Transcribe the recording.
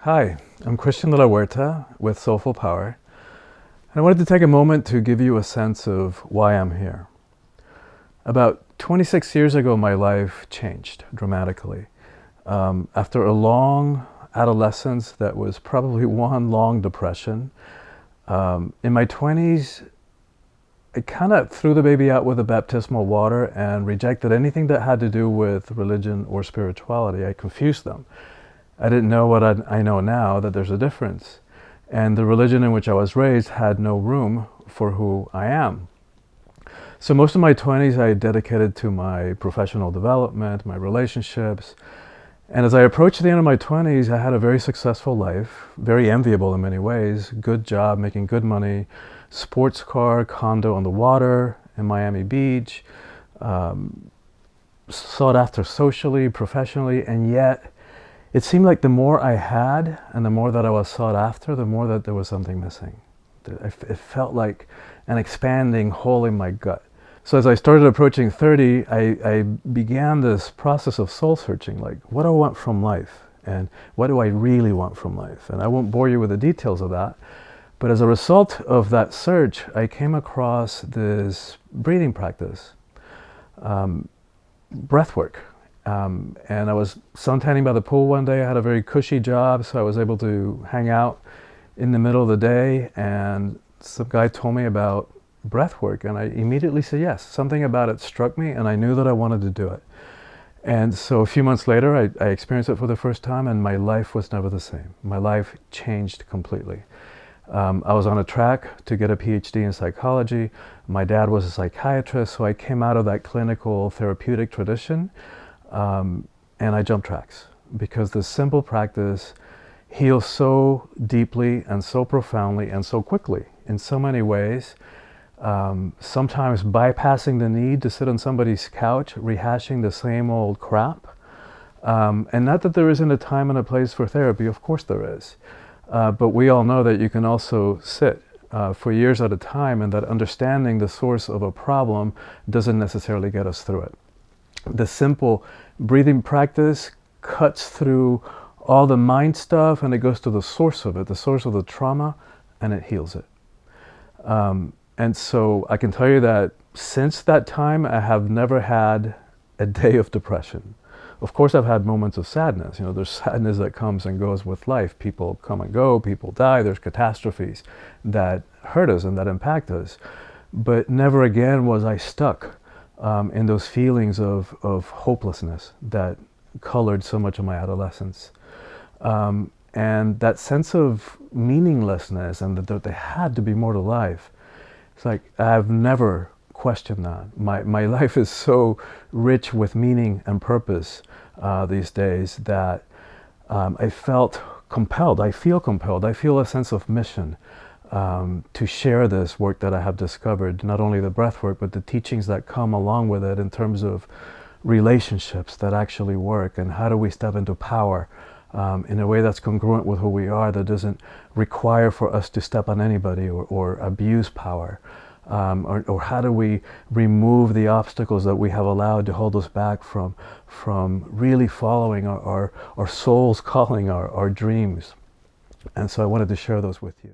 Hi, I'm Christian de la Huerta with Soulful Power, and I wanted to take a moment to give you a sense of why I'm here. About 26 years ago, my life changed dramatically. After a long adolescence that was probably one long depression, in my 20s, I kind of threw the baby out with the baptismal water and rejected anything that had to do with religion or spirituality. I confused them. I didn't know what I know now, that there's a difference. And the religion in which I was raised had no room for who I am. So most of my 20s I dedicated to my professional development, my relationships. And as I approached the end of my 20s, I had a very successful life, very enviable in many ways, good job, making good money, sports car, condo on the water in Miami Beach, sought after socially, professionally, and yet it seemed like the more I had and the more that I was sought after, the more that there was something missing. It felt like an expanding hole in my gut. So as I started approaching 30, I began this process of soul searching, like what do I want from life? And what do I really want from life? And I won't bore you with the details of that. But as a result of that search, I came across this breathing practice, breathwork. And I was suntanning by the pool one day. I had a very cushy job, so I was able to hang out in the middle of the day. And some guy told me about breathwork, and I immediately said yes. Something about it struck me, and I knew that I wanted to do it. And so a few months later, I experienced it for the first time, and my life was never the same. My life changed completely. I was on a track to get a PhD in psychology. My dad was a psychiatrist, so I came out of that clinical therapeutic tradition, and I jumped tracks because this simple practice heals so deeply and so profoundly and so quickly in so many ways, sometimes bypassing the need to sit on somebody's couch rehashing the same old crap. And not that there isn't a time and a place for therapy, of course there is. But we all know that you can also sit for years at a time, and that understanding the source of a problem doesn't necessarily get us through it. The simple breathing practice cuts through all the mind stuff, and it goes to the source of it, the source of the trauma, and it heals it. And so I can tell you that since that time, I have never had a day of depression. Of course, I've had moments of sadness. You know, there's sadness that comes and goes with life. People come and go, people die, there's catastrophes that hurt us and that impact us. But never again was I stuck in those feelings of hopelessness that colored so much of my adolescence. And that sense of meaninglessness and that there had to be more to life. It's like I've never question that. My life is so rich with meaning and purpose these days that I felt compelled, I feel a sense of mission to share this work that I have discovered, not only the breath work, but the teachings that come along with it in terms of relationships that actually work, and how do we step into power in a way that's congruent with who we are, that doesn't require for us to step on anybody or abuse power. Or how do we remove the obstacles that we have allowed to hold us back from really following our soul's calling, our dreams. And so I wanted to share those with you.